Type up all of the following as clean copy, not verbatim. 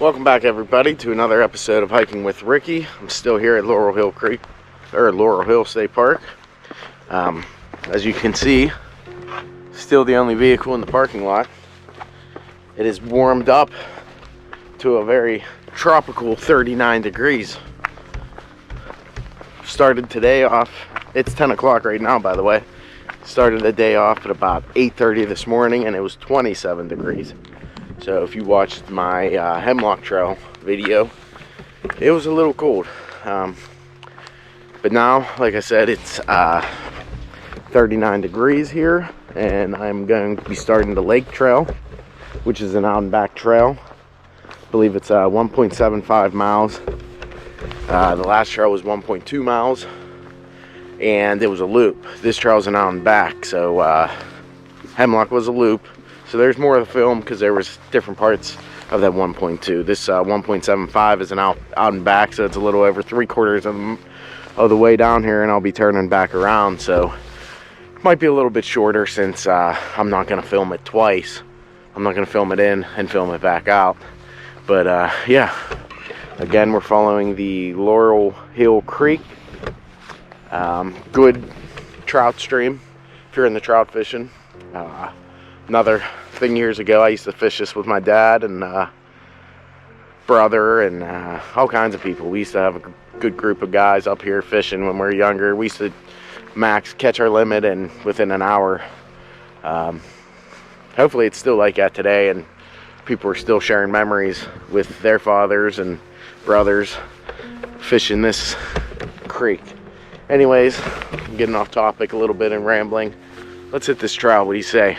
Welcome back, everybody, to another episode of Hiking with Ricky. I'm still here at Laurel Hill Creek, or Laurel Hill State Park. As you can see, still the only vehicle in the parking lot. It is warmed up to a very tropical 39 degrees. Started today off, it's 10 o'clock right now, by the way. Started the day off at about 8:30 this morning, and it was 27 degrees. So if you watched my Hemlock Trail video, it was a little cold. But now, like I said, it's 39 degrees here, and I'm going to be starting the Lake Trail, which is an out and back trail. I believe it's 1.75 miles. The last trail was 1.2 miles, and it was a loop. This trail is an out and back, so Hemlock was a loop. So there's more of the film because there was different parts of that 1.2. This 1.75 is an out and back, so it's a little over 3/4 of the way down here, and I'll be turning back around. So it might be a little bit shorter since I'm not going to film it twice. I'm not going to film it in and film it back out. But yeah, again, we're following the Laurel Hill Creek. Good trout stream if you're in the trout fishing. Another thing, years ago, I used to fish this with my dad and brother and all kinds of people. We used to have a good group of guys up here fishing when we were younger. We used to max catch our limit and within an hour. Hopefully it's still like that today, and people are still sharing memories with their fathers and brothers fishing this creek. Anyways, I'm getting off topic a little bit and rambling. Let's hit this trail. What do you say?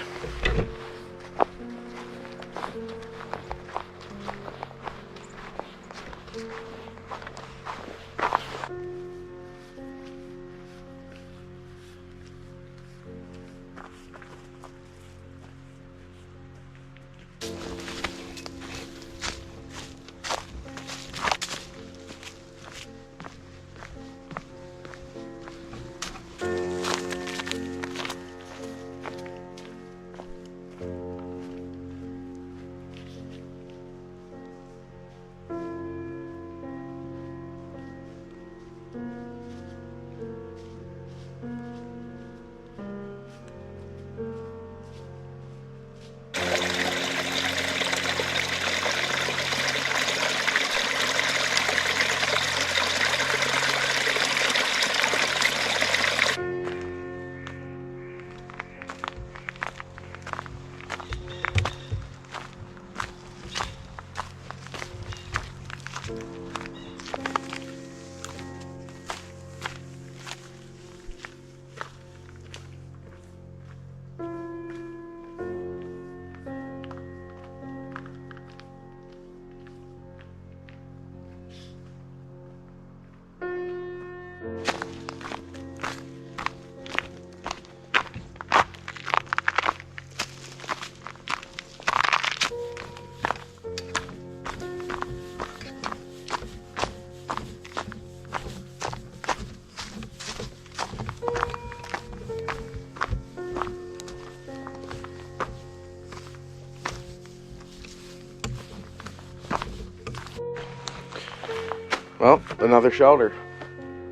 Well, another shelter.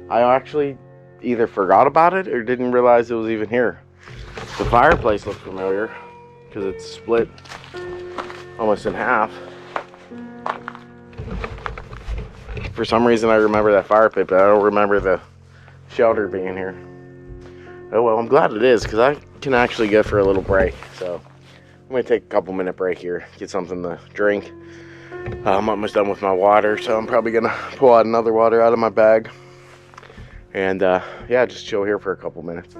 I actually either forgot about it or didn't realize it was even here. The fireplace looks familiar because it's split almost in half. For some reason I remember that fire pit, but I don't remember the shelter being here. Oh well, I'm glad it is because I can actually go for a little break. So I'm going to take a couple minute break here, get something to drink. I'm almost done with my water, so I'm probably gonna pull out another water out of my bag and yeah, just chill here for a couple minutes.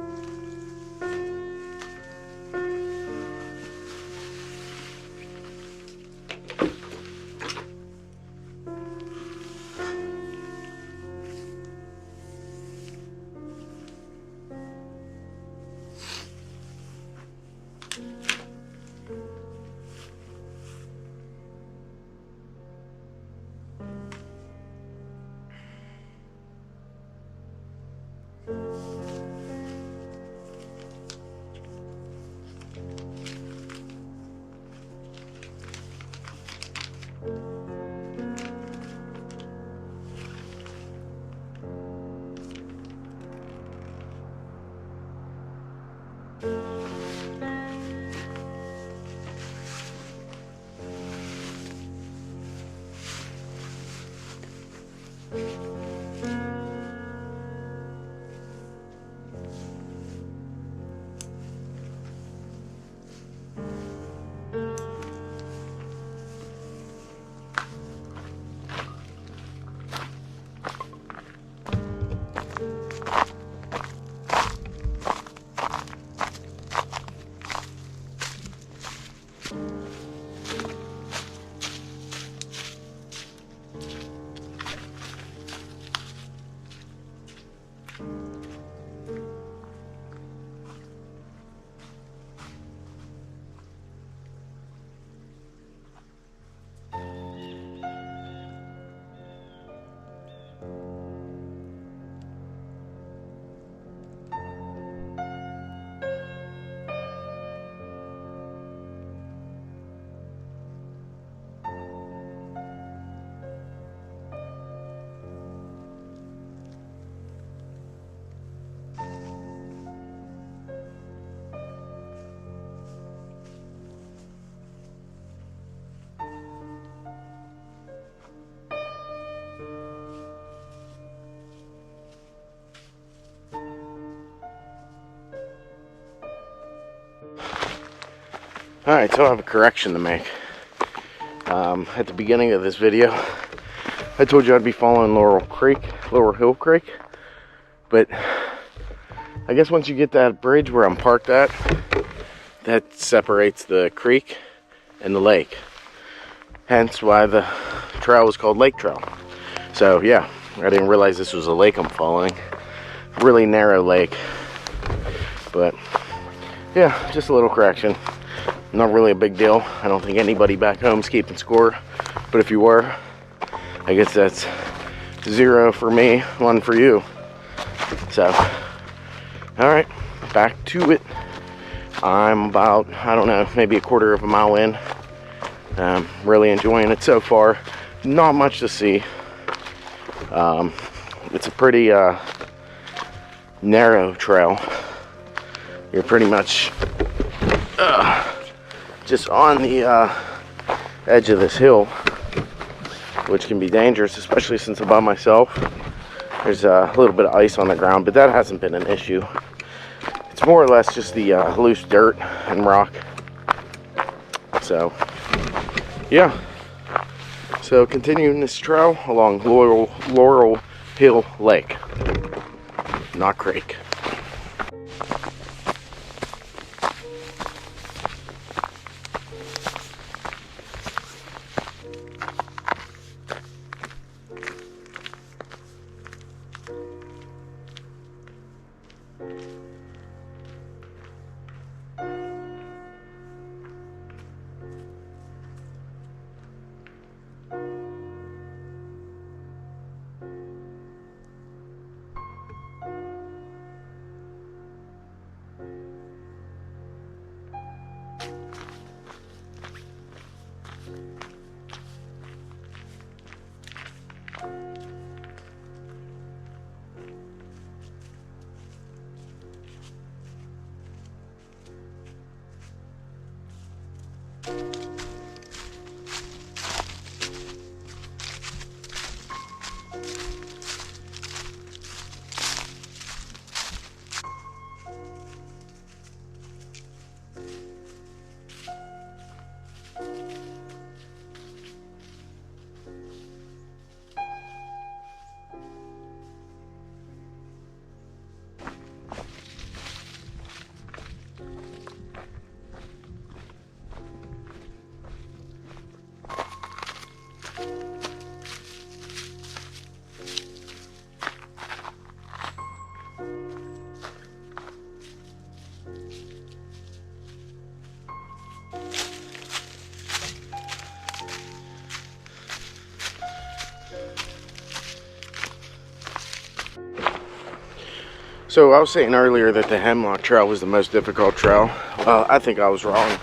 Alright, so I have a correction to make. At the beginning of this video, I told you I'd be following Laurel Hill Creek, but I guess once you get that bridge where I'm parked at, that separates the creek and the lake. Hence why the trail was called Lake Trail. So yeah, I didn't realize this was a lake I'm following. Really narrow lake. But yeah, just a little correction. Not really a big deal. I don't think anybody back home's keeping score. But if you were, I guess that's 0 for me, 1 for you. So, alright, back to it. I'm about, I don't know, maybe a quarter of a mile in. Really enjoying it so far. Not much to see. It's a pretty narrow trail. You're pretty much just on the edge of this hill, which can be dangerous, especially since I'm by myself. There's a little bit of ice on the ground, but that hasn't been an issue. It's more or less just the loose dirt and rock. So, yeah. So, continuing this trail along Laurel Hill Lake, not creek. So I was saying earlier that the Hemlock Trail was the most difficult trail. I think I was wrong.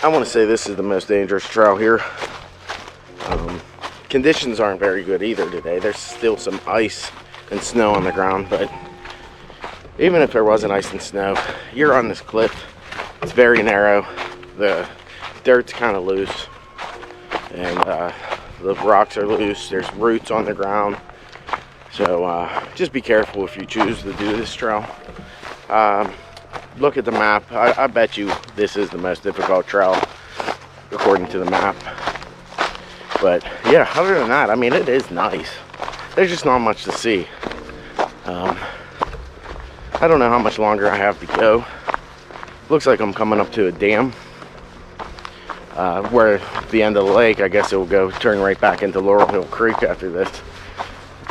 I want to say this is the most dangerous trail here. Conditions aren't very good either today. There's still some ice and snow on the ground, but even if there wasn't ice and snow, you're on this cliff. It's very narrow. The dirt's kind of loose, and the rocks are loose. There's roots on the ground. So just be careful if you choose to do this trail. Look at the map. I bet you this is the most difficult trail according to the map. But yeah, other than that, I mean, it is nice. There's just not much to see. I don't know how much longer I have to go. Looks like I'm coming up to a dam. Where at the end of the lake, I guess it will go turn right back into Laurel Hill Creek after this.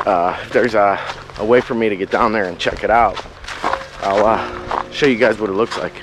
If there's a way for me to get down there and check it out, I'll show you guys what it looks like.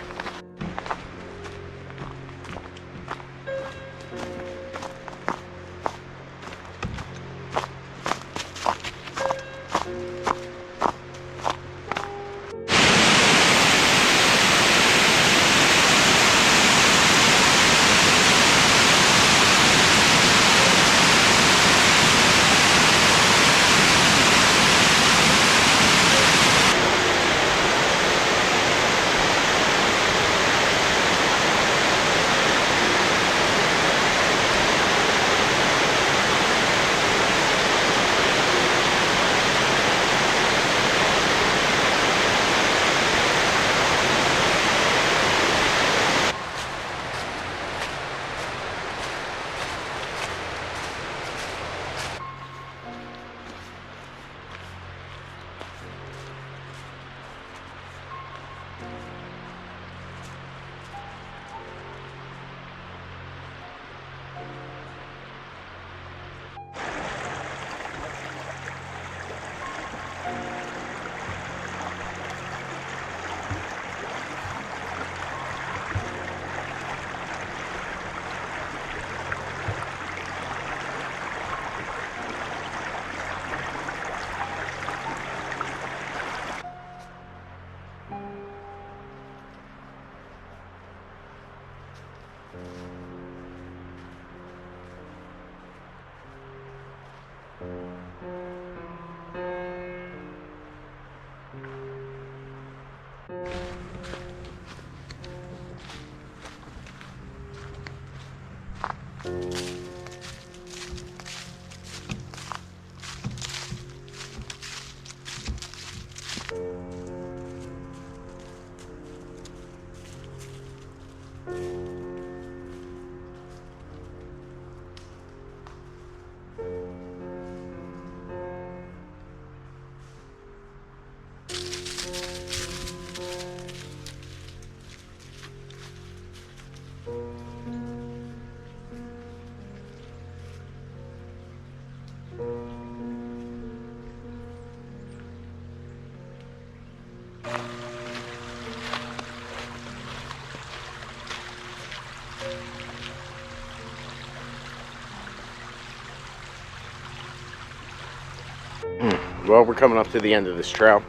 Well, we're coming up to the end of this trail.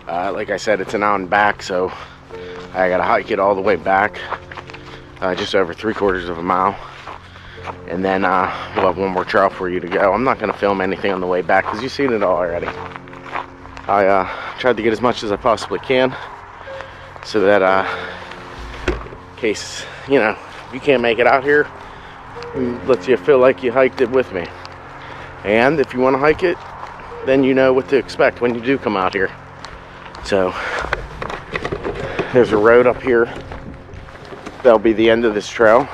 Like I said, it's an out and back, so I gotta hike it all the way back, just over 3/4 of a mile, and then we'll have one more trail for you to go. I'm not gonna film anything on the way back because you've seen it all already. I tried to get as much as I possibly can, so that in case you can't make it out here, it lets you feel like you hiked it with me. And if you want to hike it, then you know what to expect when you do come out here. So there's a road up here. That'll be the end of this trail,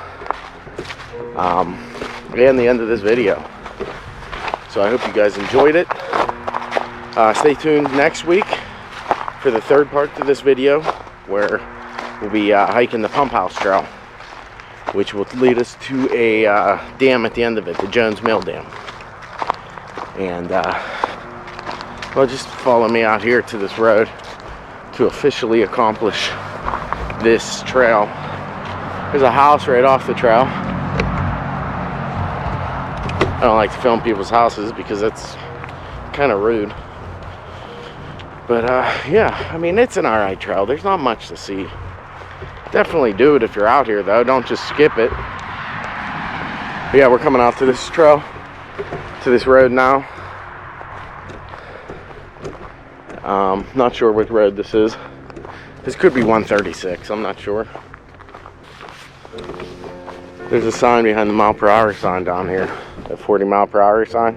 and the end of this video. So I hope you guys enjoyed it. Stay tuned next week for the third part to this video, where we'll be hiking the Pump House Trail, which will lead us to a dam at the end of it, the Jones Mill Dam. And well, just follow me out here to this road to officially accomplish this trail. There's a house right off the trail. I don't like to film people's houses because it's kind of rude. But yeah, I mean, it's an alright trail. There's not much to see. Definitely do it if you're out here, though. Don't just skip it. But yeah, we're coming out to this trail, to this road now. Not sure what road this is. This could be 136, I'm not sure. There's a sign behind the mile-per-hour sign down here, a 40-mile-per-hour sign.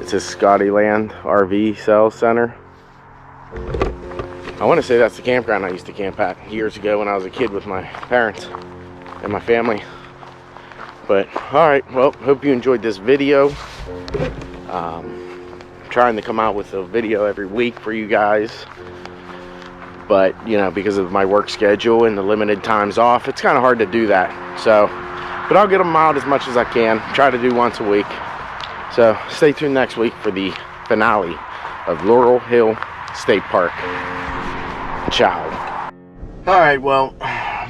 It says Scottyland RV Sales Center. I want to say that's the campground I used to camp at years ago when I was a kid with my parents and my family. But alright, well, hope you enjoyed this video. Trying to come out with a video every week for you guys, but because of my work schedule and the limited times off, it's kind of hard to do that. So, but I'll get them out as much as I can. Try to do once a week. So stay tuned next week for the finale of Laurel Hill State Park. Ciao. All right, well,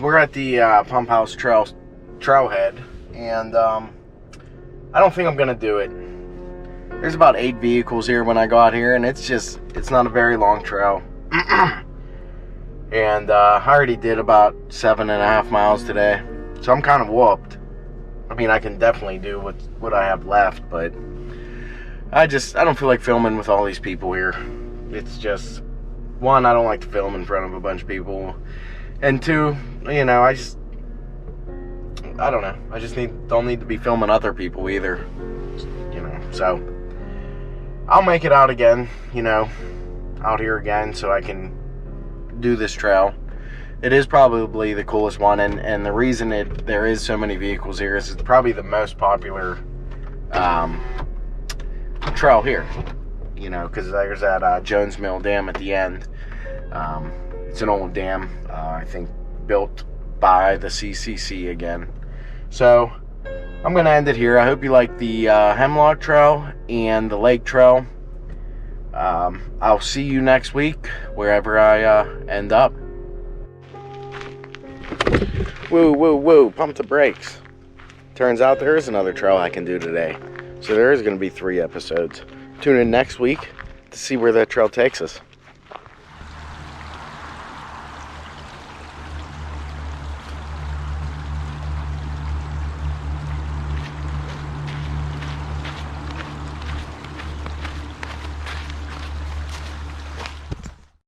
we're at the Pump House trailhead, and I don't think I'm gonna do it. There's about 8 vehicles here when I got here, and it's not a very long trail. And I already did about 7.5 miles today, so I'm kind of whooped. I mean, I can definitely do what I have left, but I don't feel like filming with all these people here. It's just, one, I don't like to film in front of a bunch of people, and two, I don't know. I just don't need to be filming other people either, so I'll make it out again, out here again, so I can do this trail. It is probably the coolest one, and the reason there is so many vehicles here is it's probably the most popular trail here, because there's that Jones Mill Dam at the end. It's an old dam, I think built by the CCC again. So I'm gonna end it here. I hope you like the Hemlock Trail and the Lake Trail. I'll see you next week wherever I end up. Woo, woo, woo, pump the brakes. Turns out there is another trail I can do today. So there is going to be 3 episodes. Tune in next week to see where that trail takes us.